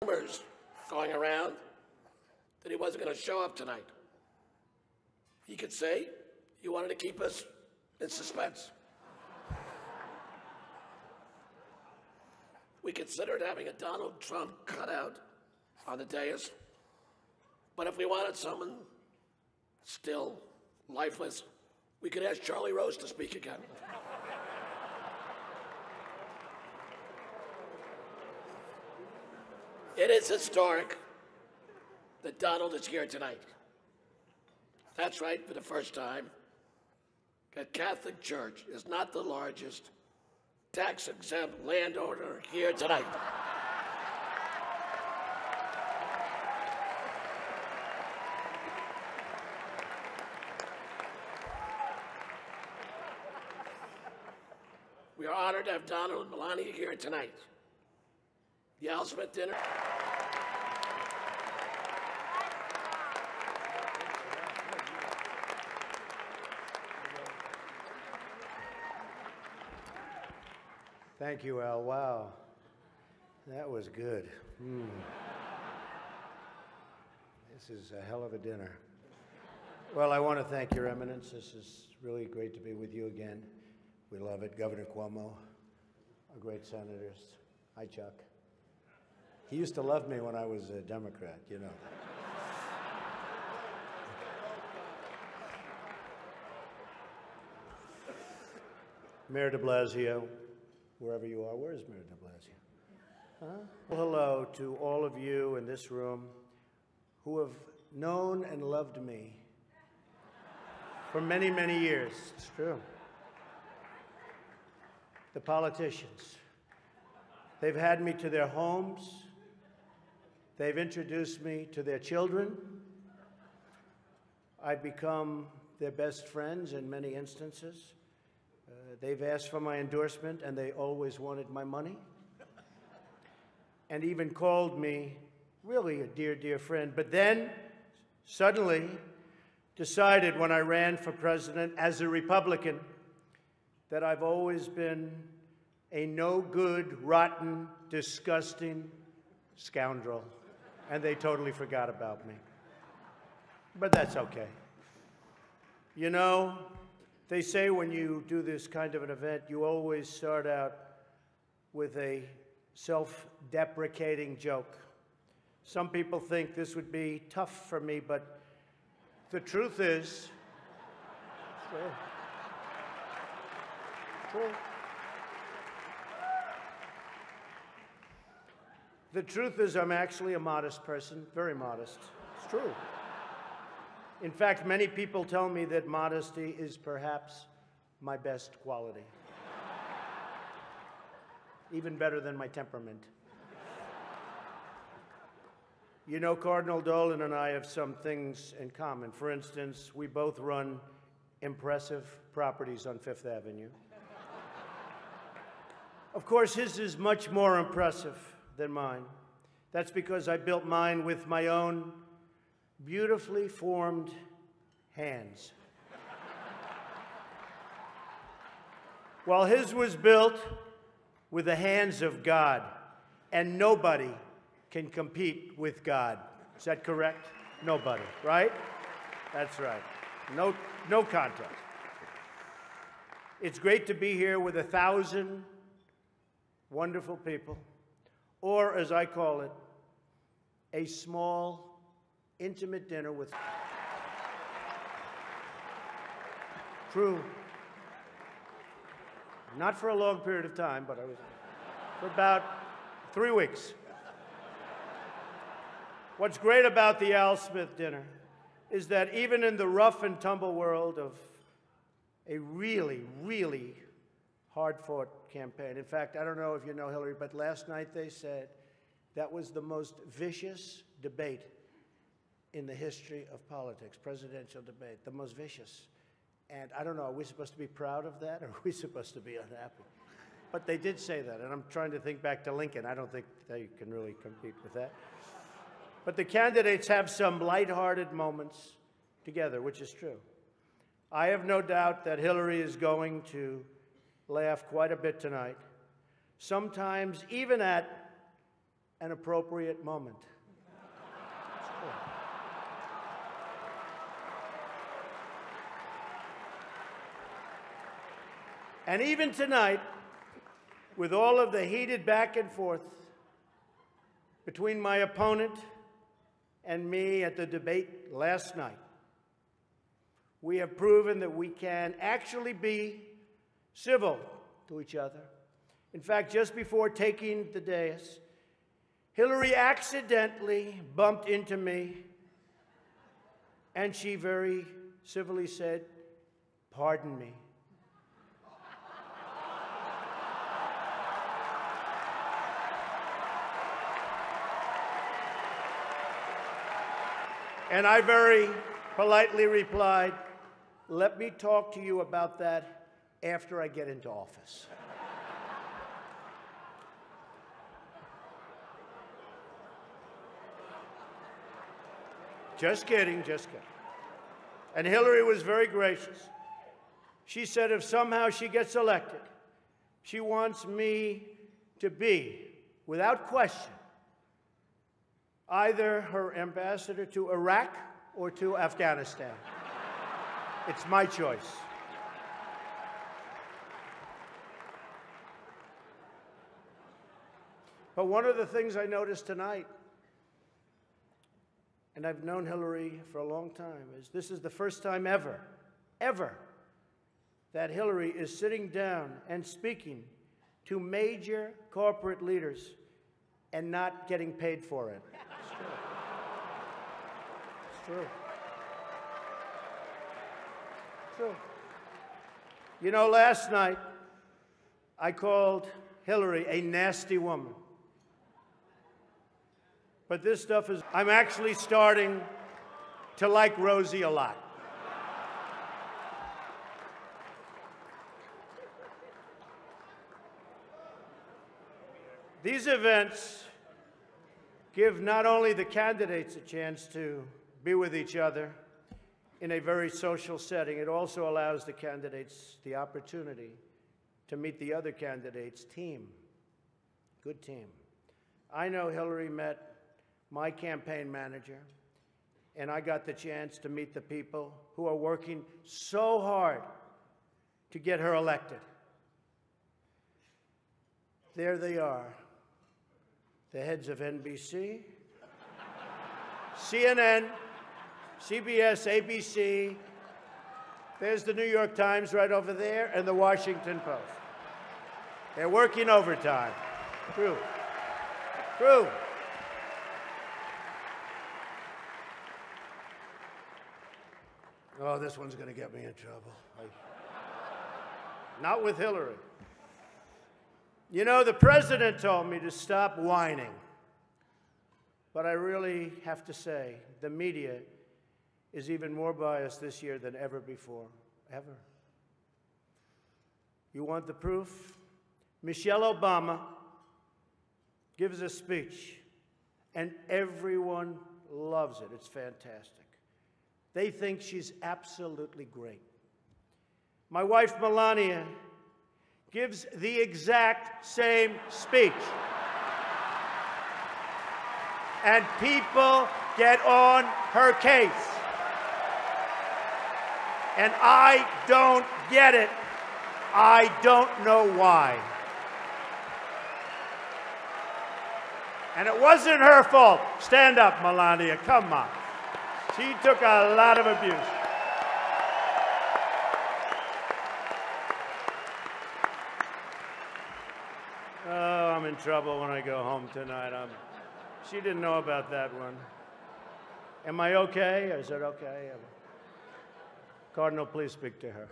Rumors going around that he wasn't going to show up tonight. He could say he wanted to keep us in suspense. We considered having a Donald Trump cutout on the dais, but if we wanted someone still lifeless, we could ask Charlie Rose to speak again. It is historic that Donald is here tonight. That's right, for the first time, the Catholic Church is not the largest tax-exempt landowner here tonight. We are honored to have Donald and Melania here tonight. The Al Smith dinner. Thank you, Al. Wow. That was good. This is a hell of a dinner. Well, I want to thank Your Eminence. This is really great to be with you again. We love it. Governor Cuomo, our great senators. Hi, Chuck. He used to love me when I was a Democrat, you know. Mayor de Blasio, wherever you are. Where is Mayor de Blasio? Huh? Well, hello to all of you in this room who have known and loved me for many, many years. It's true. The politicians. They've had me to their homes. They've introduced me to their children. I've become their best friends in many instances. They've asked for my endorsement, and they always wanted my money. And even called me really a dear, dear friend. But then, suddenly, decided when I ran for president as a Republican that I've always been a no-good, rotten, disgusting scoundrel. And they totally forgot about me. But that's okay. You know, they say when you do this kind of an event, you always start out with a self-deprecating joke. Some people think this would be tough for me, but the truth is, the truth is I'm actually a modest person, very modest. It's true. In fact, many people tell me that modesty is perhaps my best quality. Even better than my temperament. You know, Cardinal Dolan and I have some things in common. For instance, we both run impressive properties on Fifth Avenue. Of course, his is much more impressive than mine. That's because I built mine with my own beautifully formed hands. While his was built with the hands of God, and nobody can compete with God. Is that correct? Nobody, right? That's right. No contest. It's great to be here with 1,000 wonderful people, or as I call it, a small, intimate dinner with true. Not for a long period of time, but I was for about 3 weeks. What's great about the Al Smith dinner is that even in the rough and tumble world of a really, really hard-fought campaign. In fact, I don't know if you know Hillary, but last night they said that was the most vicious debate in the history of politics, presidential debate, the most vicious. And I don't know, are we supposed to be proud of that, or are we supposed to be unhappy? But they did say that, and I'm trying to think back to Lincoln. I don't think they can really compete with that. But the candidates have some lighthearted moments together, which is true. I have no doubt that Hillary is going to laugh quite a bit tonight, sometimes even at an appropriate moment. And even tonight, with all of the heated back and forth between my opponent and me at the debate last night, we have proven that we can actually be civil to each other. In fact, just before taking the dais, Hillary accidentally bumped into me, and she very civilly said, "Pardon me." And I very politely replied, "Let me talk to you about that after I get into office." Just kidding, just kidding. And Hillary was very gracious. She said if somehow she gets elected, she wants me to be, without question, either her ambassador to Iraq or to Afghanistan. It's my choice. But one of the things I noticed tonight, and I've known Hillary for a long time, is this is the first time ever, that Hillary is sitting down and speaking to major corporate leaders and not getting paid for it. It's true. It's true. It's true. You know, last night, I called Hillary a nasty woman. But this stuff is, I'm actually starting to like Rosie a lot. These events give not only the candidates a chance to be with each other in a very social setting, it also allows the candidates the opportunity to meet the other candidates' team. Good team. I know Hillary met my campaign manager, and I got the chance to meet the people who are working so hard to get her elected. There they are, the heads of NBC, CNN, CBS, ABC. There's the New York Times right over there, and the Washington Post. They're working overtime. True. True. Oh, this one's going to get me in trouble. Not with Hillary. You know, the president told me to stop whining. But I really have to say, the media is even more biased this year than ever before. Ever. You want the proof? Michelle Obama gives a speech, and everyone loves it. It's fantastic. They think she's absolutely great. My wife, Melania, gives the exact same speech. And people get on her case. And I don't get it. I don't know why. And it wasn't her fault. Stand up, Melania. Come on. She took a lot of abuse. Oh, I'm in trouble when I go home tonight. She didn't know about that one. Am I okay? Is it okay? Cardinal, please speak to her.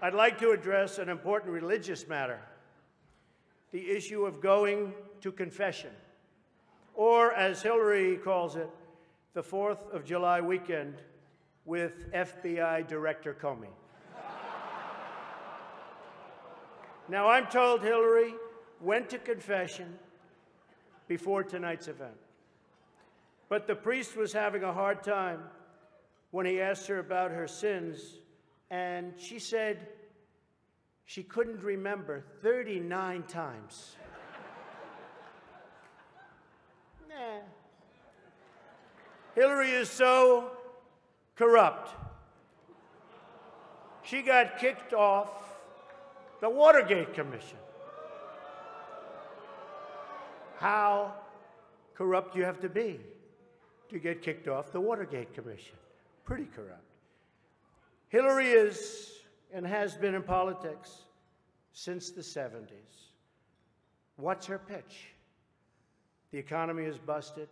I'd like to address an important religious matter, the issue of going to confession, or as Hillary calls it, the 4th of July weekend with FBI Director Comey. Now, I'm told Hillary went to confession before tonight's event. But the priest was having a hard time when he asked her about her sins, and she said she couldn't remember 39 times. Hillary is so corrupt. She got kicked off the Watergate Commission. How corrupt do you have to be to get kicked off the Watergate Commission? Pretty corrupt. Hillary is and has been in politics since the 70s. What's her pitch? The economy is busted.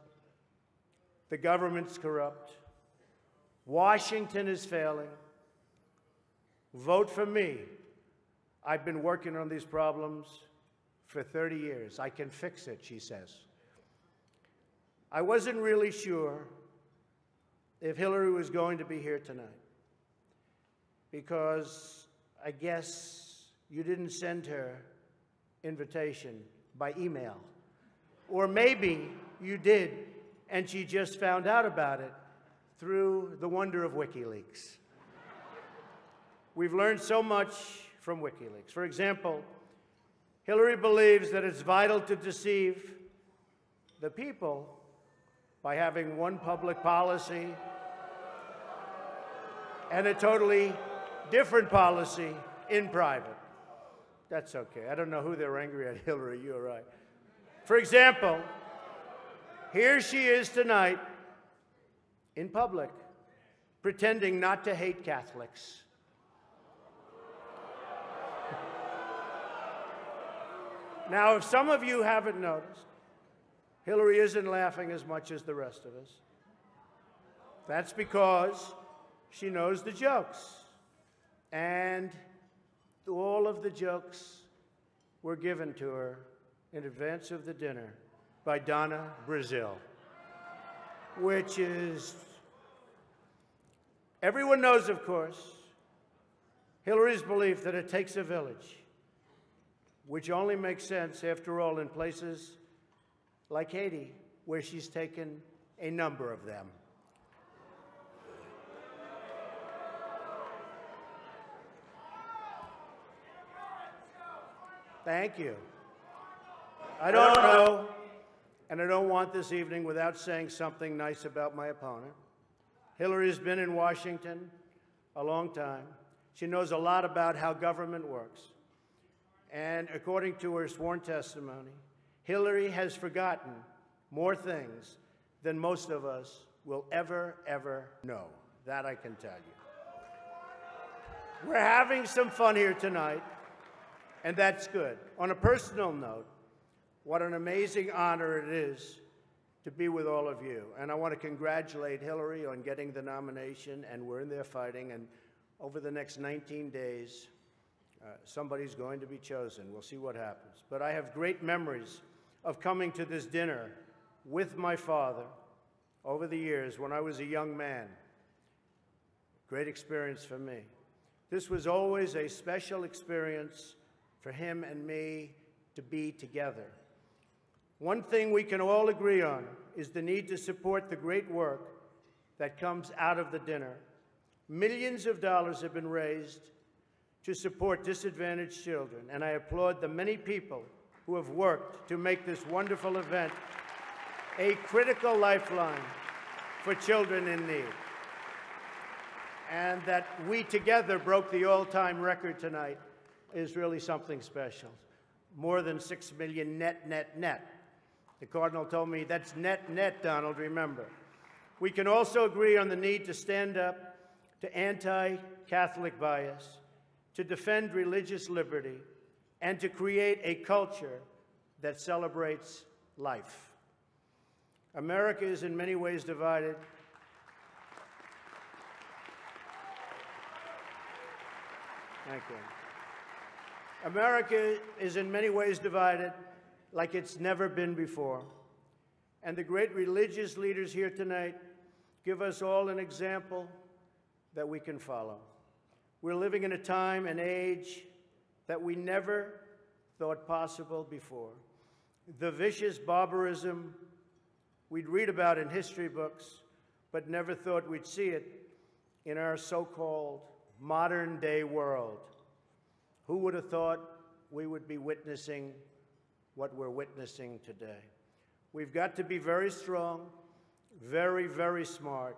The government's corrupt. Washington is failing. Vote for me. I've been working on these problems for 30 years. I can fix it, she says. I wasn't really sure if Hillary was going to be here tonight because I guess you didn't send her invitation by email. Or maybe you did, and she just found out about it through the wonder of WikiLeaks. We've learned so much from WikiLeaks. For example, Hillary believes that it's vital to deceive the people by having one public policy and a totally different policy in private. That's okay. I don't know who they're angry at, Hillary, you're right. For example, here she is tonight in public, pretending not to hate Catholics. Now, if some of you haven't noticed, Hillary isn't laughing as much as the rest of us. That's because she knows the jokes. And all of the jokes were given to her in advance of the dinner by Donna Brazil, which is, everyone knows, of course, Hillary's belief that it takes a village, which only makes sense, after all, in places like Haiti, where she's taken a number of them. Thank you. I don't know, and I don't want this evening without saying something nice about my opponent. Hillary has been in Washington a long time. She knows a lot about how government works. And according to her sworn testimony, Hillary has forgotten more things than most of us will ever know. That I can tell you. We're having some fun here tonight, and that's good. On a personal note, what an amazing honor it is to be with all of you. And I want to congratulate Hillary on getting the nomination, and we're in there fighting. And over the next 19 days, somebody's going to be chosen. We'll see what happens. But I have great memories of coming to this dinner with my father over the years when I was a young man. Great experience for me. This was always a special experience for him and me to be together. One thing we can all agree on is the need to support the great work that comes out of the dinner. Millions of dollars have been raised to support disadvantaged children, and I applaud the many people who have worked to make this wonderful event a critical lifeline for children in need. And that we together broke the all-time record tonight is really something special. More than 6 million net. The Cardinal told me that's net, Donald, remember. We can also agree on the need to stand up to anti-Catholic bias, to defend religious liberty, and to create a culture that celebrates life. America is in many ways divided. Thank you. America is in many ways divided like it's never been before. And the great religious leaders here tonight give us all an example that we can follow. We're living in a time and age that we never thought possible before. The vicious barbarism we'd read about in history books, but never thought we'd see it in our so-called modern-day world. Who would have thought we would be witnessing what we're witnessing today? We've got to be very strong very, very smart,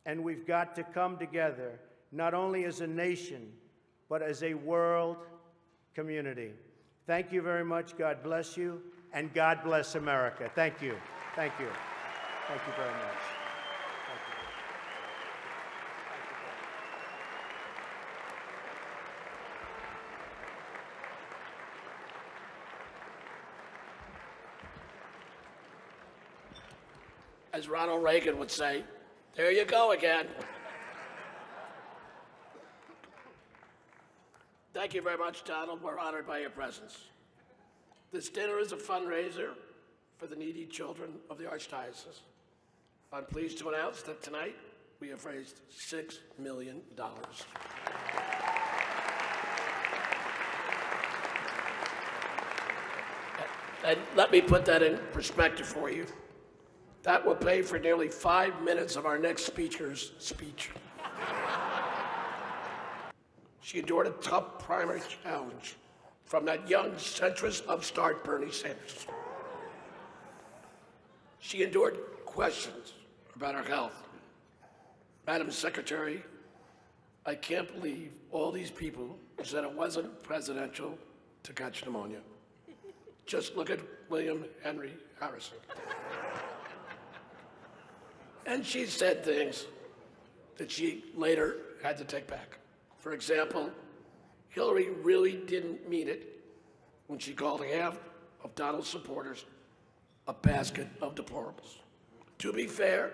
and we've got to come together, not only as a nation, but as a world community. Thank you very much. God bless you, and God bless America. Thank you. Thank you. Thank you very much. Thank you. As Ronald Reagan would say, there you go again. Thank you very much, Donald. We're honored by your presence. This dinner is a fundraiser for the needy children of the Archdiocese. I'm pleased to announce that tonight we have raised $6 million. And let me put that in perspective for you. That will pay for nearly 5 minutes of our next speaker's speech. She endured a tough primary challenge from that young centrist upstart Bernie Sanders. She endured questions about her health. Madam Secretary, I can't believe all these people said it wasn't presidential to catch pneumonia. Just look at William Henry Harrison. And she said things that she later had to take back. For example, Hillary really didn't mean it when she called half of Donald's supporters a basket of deplorables. To be fair,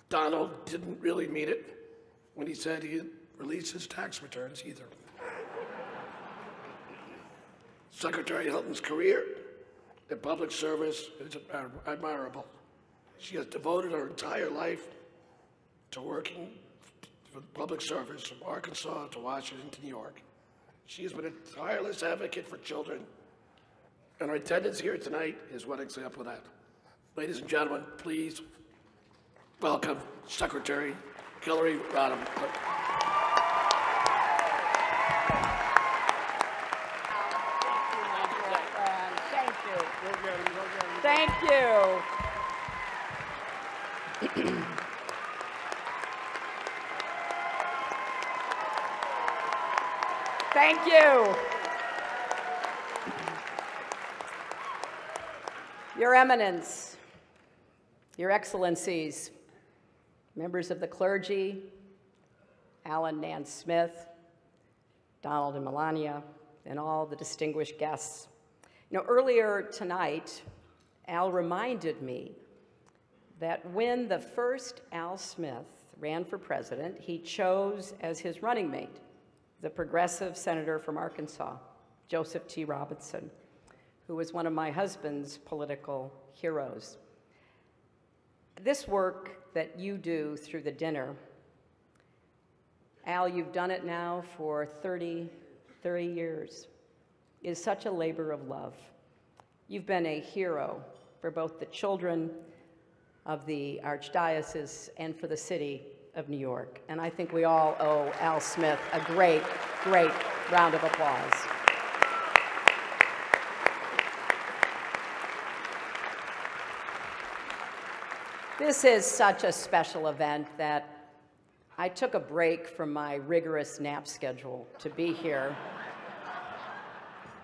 Donald didn't really mean it when he said he'd release his tax returns either. Secretary Hilton's career in public service is admirable. She has devoted her entire life to working for public service from Arkansas to Washington to New York. She has been a tireless advocate for children, and her attendance here tonight is one example of that. Ladies and gentlemen, please welcome Secretary Hillary Rodham. Thank you. Thank you. Your Eminence, Your Excellencies, members of the clergy, Alan Nance Smith, Donald and Melania, and all the distinguished guests. You know, earlier tonight, Al reminded me that when the first Al Smith ran for president, he chose as his running mate the progressive senator from Arkansas, Joseph T. Robinson, who was one of my husband's political heroes. This work that you do through the dinner, Al, you've done it now for 30 years, is such a labor of love. You've been a hero for both the children of the Archdiocese and for the city of New York. And I think we all owe Al Smith a great, great round of applause. This is such a special event that I took a break from my rigorous nap schedule to be here.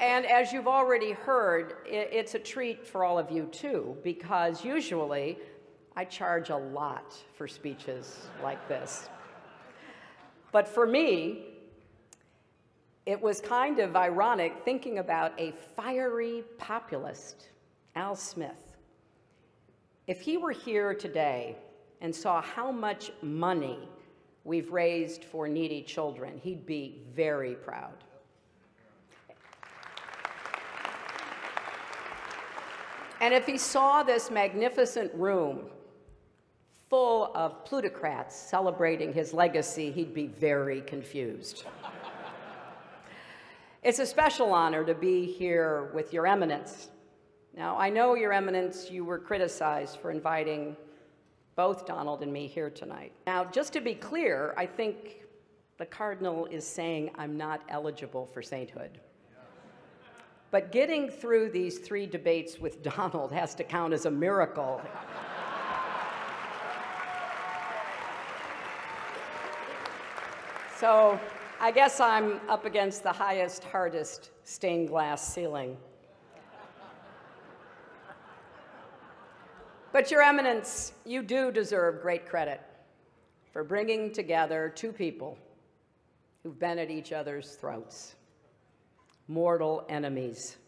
And as you've already heard, it's a treat for all of you too, because usually I charge a lot for speeches like this. But for me, it was kind of ironic thinking about a fiery populist, Al Smith. If he were here today and saw how much money we've raised for needy children, he'd be very proud. And if he saw this magnificent room full of plutocrats celebrating his legacy, he'd be very confused. It's a special honor to be here with Your Eminence. Now, I know, Your Eminence, you were criticized for inviting both Donald and me here tonight. Now, just to be clear, I think the Cardinal is saying I'm not eligible for sainthood. But getting through these 3 debates with Donald has to count as a miracle. So I guess I'm up against the highest, hardest stained glass ceiling. But Your Eminence, you do deserve great credit for bringing together two people who've been at each other's throats, mortal enemies,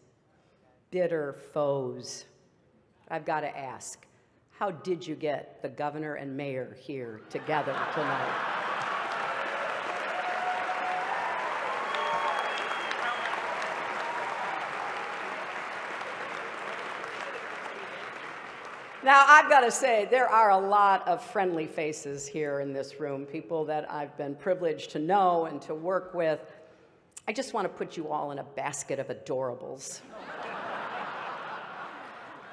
bitter foes. I've got to ask, how did you get the governor and mayor here together tonight? Now, I've got to say, there are a lot of friendly faces here in this room, people that I've been privileged to know and to work with. I just want to put you all in a basket of adorables.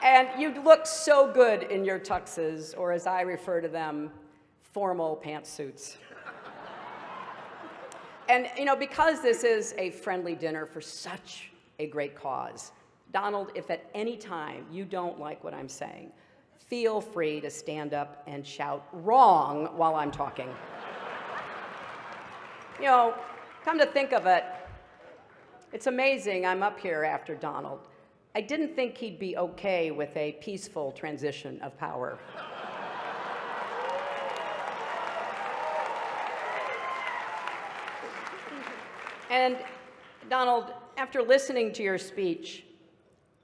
And you look so good in your tuxes, or as I refer to them, formal pantsuits. And, you know, because this is a friendly dinner for such a great cause, Donald, if at any time you don't like what I'm saying, feel free to stand up and shout "wrong" while I'm talking. You know, come to think of it, it's amazing I'm up here after Donald. I didn't think he'd be okay with a peaceful transition of power. And Donald, after listening to your speech,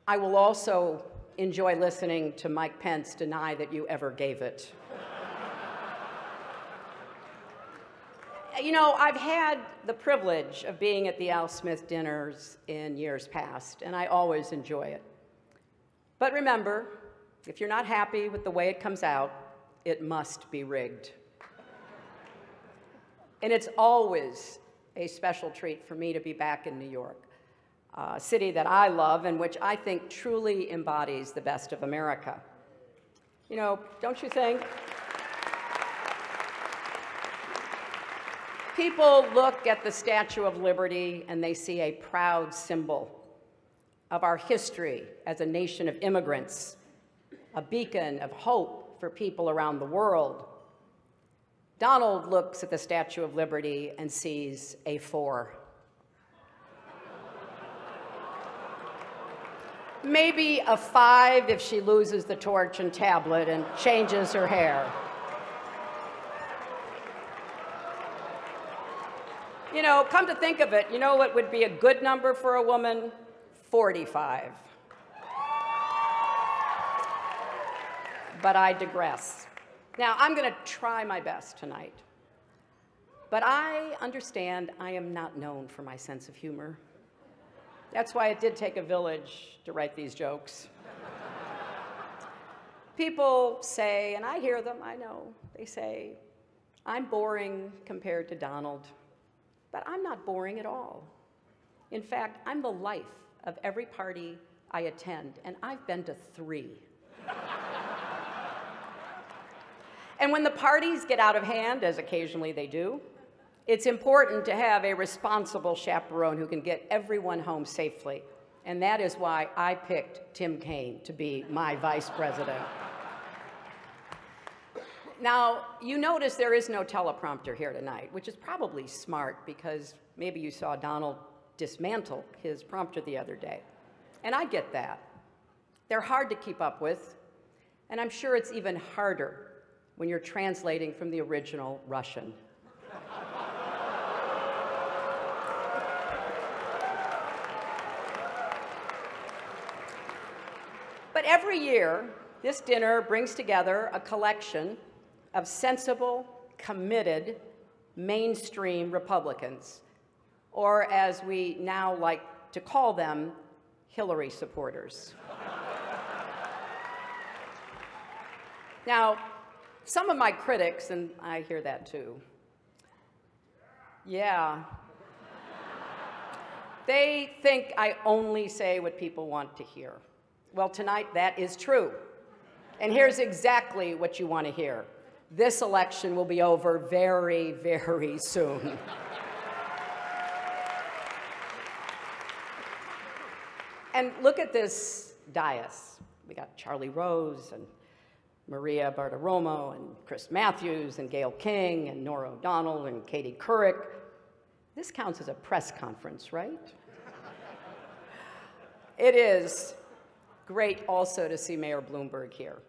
I will also enjoy listening to Mike Pence deny that you ever gave it. You know, I've had the privilege of being at the Al Smith dinners in years past, and I always enjoy it. But remember, if you're not happy with the way it comes out, it must be rigged. And it's always a special treat for me to be back in New York, a city that I love and which I think truly embodies the best of America. You know, don't you think? People look at the Statue of Liberty and they see a proud symbol of our history as a nation of immigrants, a beacon of hope for people around the world. Donald looks at the Statue of Liberty and sees a 4. Maybe a 5 if she loses the torch and tablet and changes her hair. You know, come to think of it, you know what would be a good number for a woman? 45. But I digress. Now, I'm going to try my best tonight. But I understand I am not known for my sense of humor. That's why it did take a village to write these jokes. People say, and I hear them, I know, they say, I'm boring compared to Donald. But I'm not boring at all. In fact, I'm the life of every party I attend, and I've been to 3. And when the parties get out of hand, as occasionally they do, it's important to have a responsible chaperone who can get everyone home safely. And that is why I picked Tim Kaine to be my vice president. Now, you notice there is no teleprompter here tonight, which is probably smart because maybe you saw Donald dismantle his prompter the other day. And I get that. They're hard to keep up with, and I'm sure it's even harder when you're translating from the original Russian. But every year, this dinner brings together a collection of sensible, committed, mainstream Republicans, or as we now like to call them, Hillary supporters. Now, some of my critics, and I hear that too, yeah, they think I only say what people want to hear. Well, tonight that is true. And here's exactly what you want to hear. This election will be over very, very soon. And look at this dais. We got Charlie Rose and Maria Bartiromo and Chris Matthews and Gayle King and Norah O'Donnell and Katie Couric This counts as a press conference, right? It is great also to see Mayor Bloomberg here.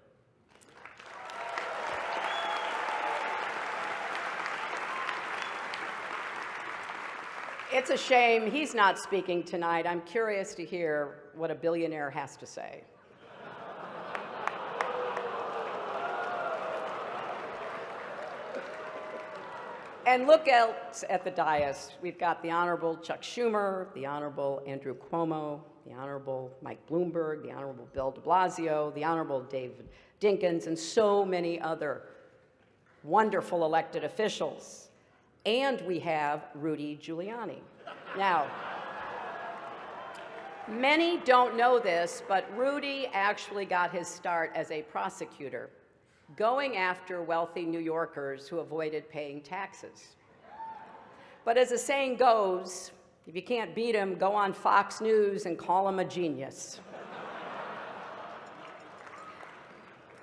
It's a shame he's not speaking tonight. I'm curious to hear what a billionaire has to say. And look else at the dais. We've got the Honorable Chuck Schumer, the Honorable Andrew Cuomo, the Honorable Mike Bloomberg, the Honorable Bill de Blasio, the Honorable David Dinkins, and so many other wonderful elected officials. And we have Rudy Giuliani. Now, many don't know this, but Rudy actually got his start as a prosecutor, going after wealthy New Yorkers who avoided paying taxes. But as the saying goes, if you can't beat him, go on Fox News and call him a genius.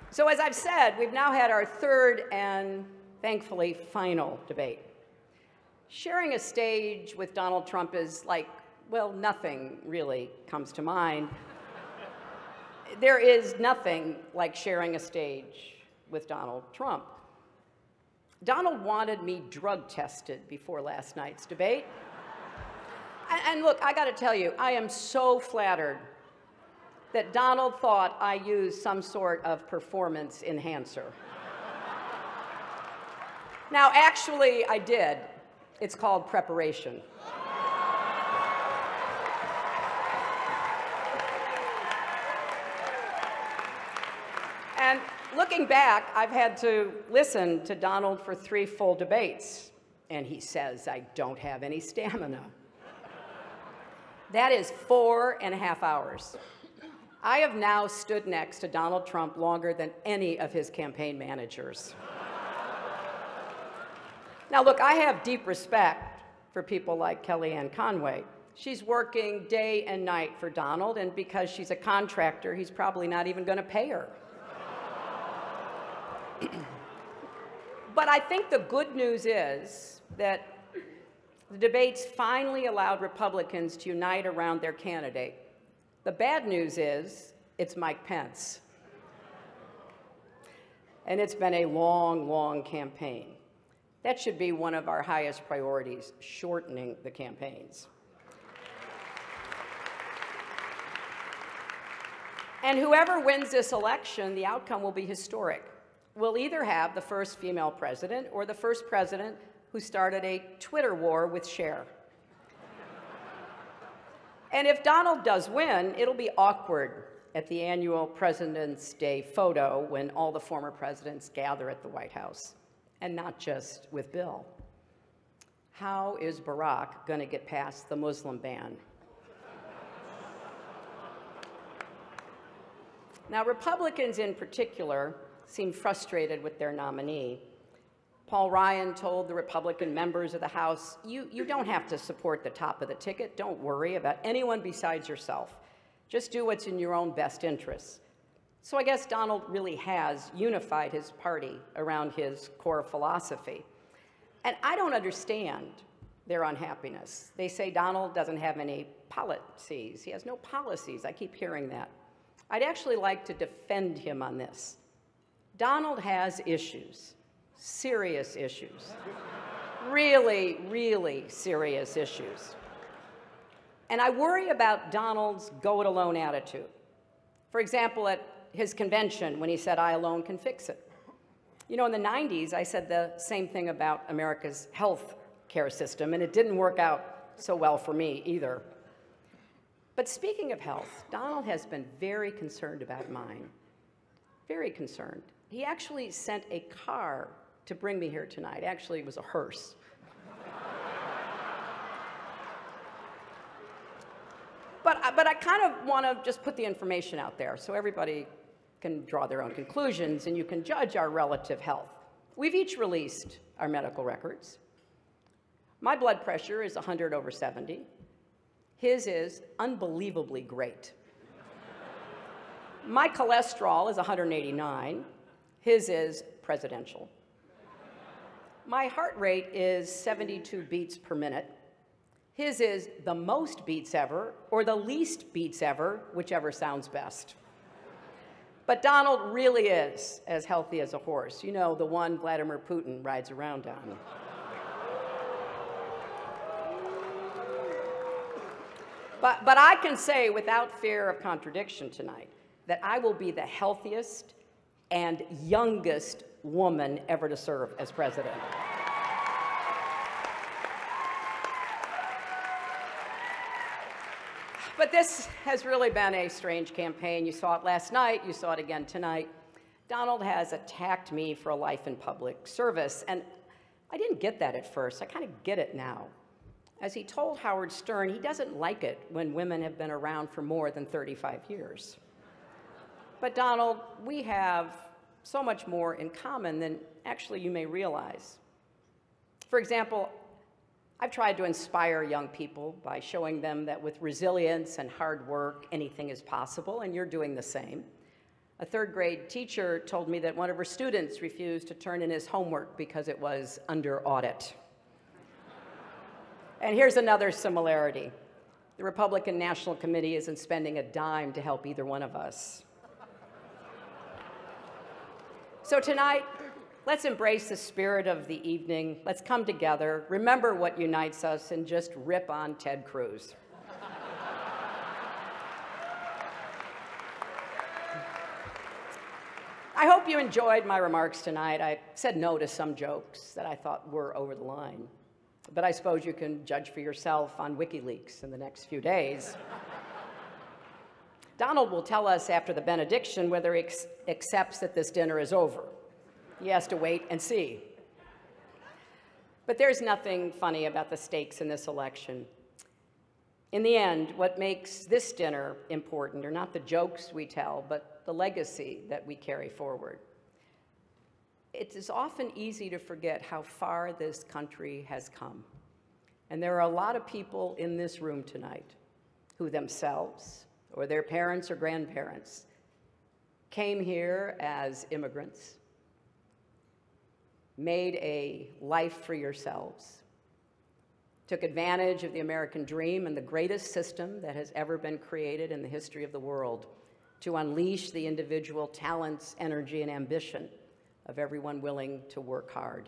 So as I've said, we've now had our third and thankfully final debate. Sharing a stage with Donald Trump is like, well, nothing really comes to mind. There is nothing like sharing a stage with Donald Trump. Donald wanted me drug tested before last night's debate. And look, I gotta tell you, I am so flattered that Donald thought I used some sort of performance enhancer. Now, actually, I did. It's called preparation. And looking back, I've had to listen to Donald for 3 full debates, and he says I don't have any stamina. That is 4.5 hours. I have now stood next to Donald Trump longer than any of his campaign managers. Now, look, I have deep respect for people like Kellyanne Conway. She's working day and night for Donald, and because she's a contractor, he's probably not even going to pay her. But I think the good news is that the debates finally allowed Republicans to unite around their candidate. The bad news is it's Mike Pence. And it's been a long, long campaign. That should be one of our highest priorities, shortening the campaigns. And whoever wins this election, the outcome will be historic. We'll either have the first female president or the first president who started a Twitter war with Cher. And if Donald does win, it'll be awkward at the annual President's Day photo when all the former presidents gather at the White House, and not just with Bill. How is Barack going to get past the Muslim ban? Now, Republicans in particular seem frustrated with their nominee. Paul Ryan told the Republican members of the House, you don't have to support the top of the ticket. Don't worry about anyone besides yourself. Just do what's in your own best interests. So I guess Donald really has unified his party around his core philosophy. And I don't understand their unhappiness. They say Donald doesn't have any policies. He has no policies. I keep hearing that. I'd actually like to defend him on this. Donald has issues, serious issues, really, really serious issues. And I worry about Donald's go-it-alone attitude. For example, at his convention when he said, "I alone can fix it." You know, in the 90s, I said the same thing about America's health care system, and it didn't work out so well for me either. But speaking of health, Donald has been very concerned about mine, very concerned. He actually sent a car to bring me here tonight. Actually, it was a hearse. But I kind of want to just put the information out there so everybody can draw their own conclusions and you can judge our relative health. We've each released our medical records. My blood pressure is 100/70. His is unbelievably great. My cholesterol is 189. His is presidential. My heart rate is 72 beats per minute. His is the most beets ever or the least beets ever, whichever sounds best. But Donald really is as healthy as a horse. You know, the one Vladimir Putin rides around on. But I can say without fear of contradiction tonight that I will be the healthiest and youngest woman ever to serve as president. But this has really been a strange campaign. You saw it last night, you saw it again tonight. Donald has attacked me for a life in public service, and I didn't get that at first. I kind of get it now. As he told Howard Stern, he doesn't like it when women have been around for more than 35 years. But Donald, we have so much more in common than actually you may realize. For example, I've tried to inspire young people by showing them that with resilience and hard work, anything is possible, and you're doing the same. A third grade teacher told me that one of her students refused to turn in his homework because it was under audit. And here's another similarity. The Republican National Committee isn't spending a dime to help either one of us. So tonight, let's embrace the spirit of the evening. Let's come together, remember what unites us, and just rip on Ted Cruz. I hope you enjoyed my remarks tonight. I said no to some jokes that I thought were over the line. But I suppose you can judge for yourself on WikiLeaks in the next few days. Donald will tell us after the benediction whether he accepts that this dinner is over. He has to wait and see. But there's nothing funny about the stakes in this election. In the end, what makes this dinner important are not the jokes we tell, but the legacy that we carry forward. It is often easy to forget how far this country has come. And there are a lot of people in this room tonight who themselves, or their parents or grandparents, came here as immigrants, made a life for yourselves, took advantage of the American dream and the greatest system that has ever been created in the history of the world to unleash the individual talents, energy, and ambition of everyone willing to work hard.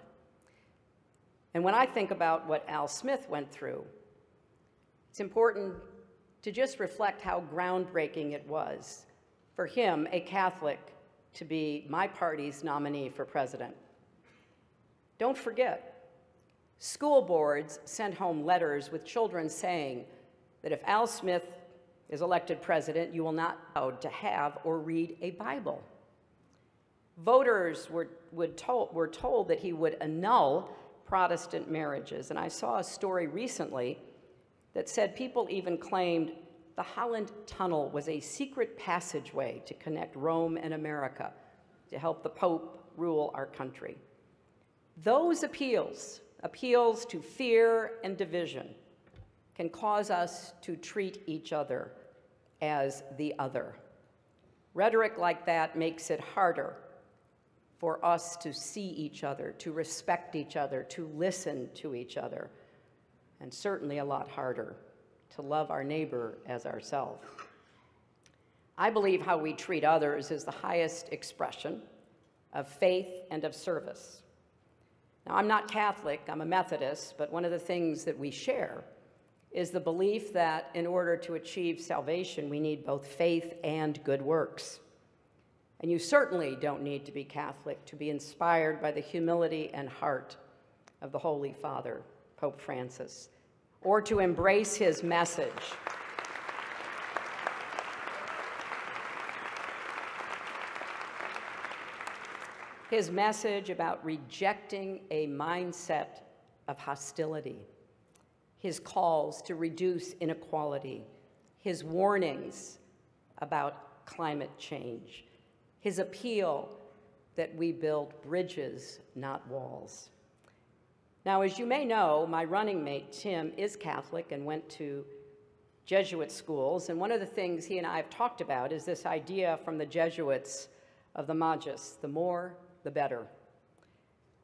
And when I think about what Al Smith went through, it's important to just reflect how groundbreaking it was for him, a Catholic, to be my party's nominee for president. Don't forget, school boards sent home letters with children saying that if Al Smith is elected president, you will not be allowed to have or read a Bible. Voters were told that he would annul Protestant marriages. And I saw a story recently that said people even claimed the Holland Tunnel was a secret passageway to connect Rome and America to help the Pope rule our country. Those appeals to fear and division, can cause us to treat each other as the other. Rhetoric like that makes it harder for us to see each other, to respect each other, to listen to each other, and certainly a lot harder to love our neighbor as ourselves. I believe how we treat others is the highest expression of faith and of service. Now, I'm not Catholic, I'm a Methodist, but one of the things that we share is the belief that in order to achieve salvation, we need both faith and good works. And you certainly don't need to be Catholic to be inspired by the humility and heart of the Holy Father, Pope Francis, or to embrace his message. His message about rejecting a mindset of hostility, his calls to reduce inequality, his warnings about climate change, his appeal that we build bridges, not walls. Now, as you may know, my running mate, Tim, is Catholic and went to Jesuit schools, and one of the things he and I have talked about is this idea from the Jesuits of the Magus, the more, the better.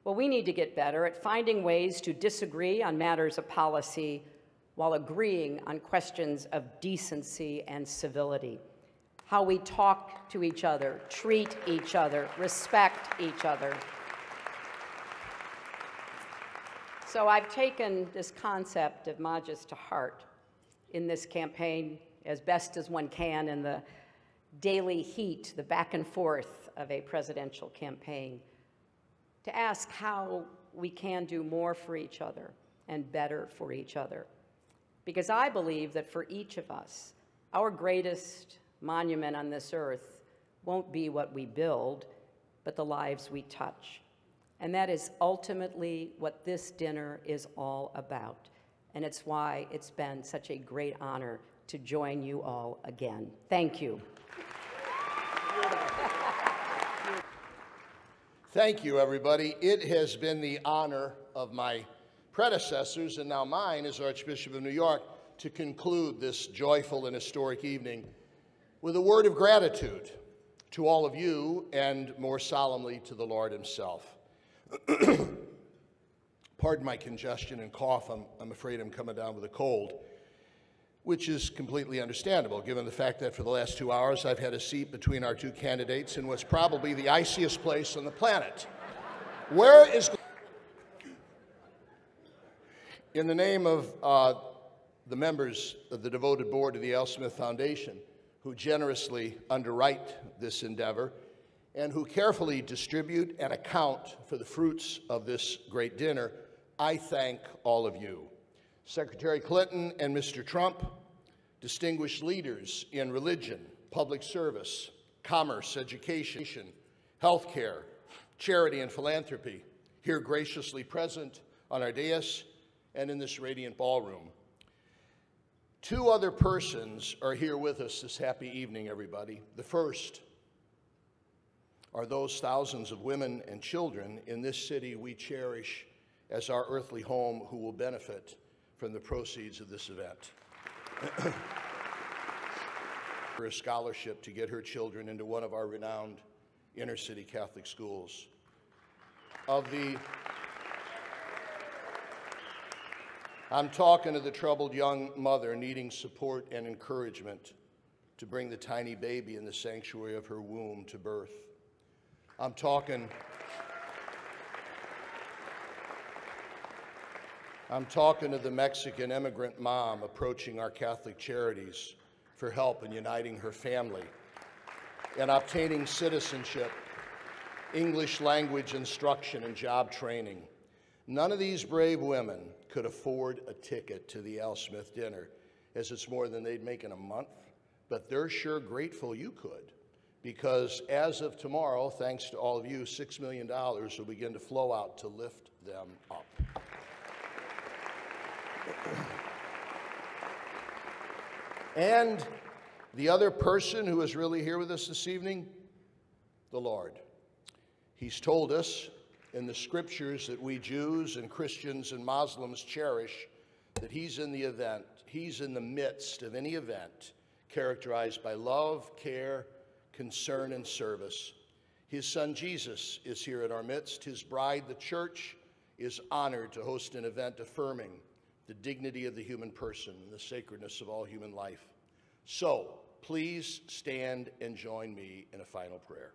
Well, we need to get better at finding ways to disagree on matters of policy while agreeing on questions of decency and civility, how we talk to each other, treat each other, respect each other. So I've taken this concept of Majus to heart in this campaign as best as one can in the daily heat, the back and forth of a presidential campaign, to ask how we can do more for each other and better for each other. Because I believe that for each of us, our greatest monument on this earth won't be what we build, but the lives we touch. And that is ultimately what this dinner is all about. And it's why it's been such a great honor to join you all again. Thank you. Thank you, everybody. It has been the honor of my predecessors, and now mine as Archbishop of New York, to conclude this joyful and historic evening with a word of gratitude to all of you, and more solemnly to the Lord himself. Pardon my congestion and cough. I'm afraid I'm coming down with a cold, which is completely understandable, given the fact that for the last 2 hours I've had a seat between our two candidates in what's probably the iciest place on the planet. Where is... In the name of the members of the devoted board of the L. Smith Foundation, who generously underwrite this endeavor and who carefully distribute and account for the fruits of this great dinner, I thank all of you. Secretary Clinton and Mr. Trump, distinguished leaders in religion, public service, commerce, education, healthcare, charity, and philanthropy, here graciously present on our dais and in this radiant ballroom. 2 other persons are here with us this happy evening, everybody. The first are those thousands of women and children in this city we cherish as our earthly home who will benefit from the proceeds of this event. For a scholarship to get her children into one of our renowned inner city Catholic schools. I'm talking to the troubled young mother needing support and encouragement to bring the tiny baby in the sanctuary of her womb to birth. I'm talking to the Mexican immigrant mom approaching our Catholic charities for help in uniting her family and obtaining citizenship, English language instruction, and job training. None of these brave women could afford a ticket to the Al Smith dinner, as it's more than they'd make in a month, but they're sure grateful you could, because as of tomorrow, thanks to all of you, $6 million will begin to flow out to lift them up. And the other person who is really here with us this evening, the Lord. He's told us in the scriptures that we Jews and Christians and Muslims cherish that he's in the midst of any event characterized by love, care, concern, and service. His son Jesus is here in our midst. His bride, the church, is honored to host an event affirming the dignity of the human person and the sacredness of all human life. So, please stand and join me in a final prayer.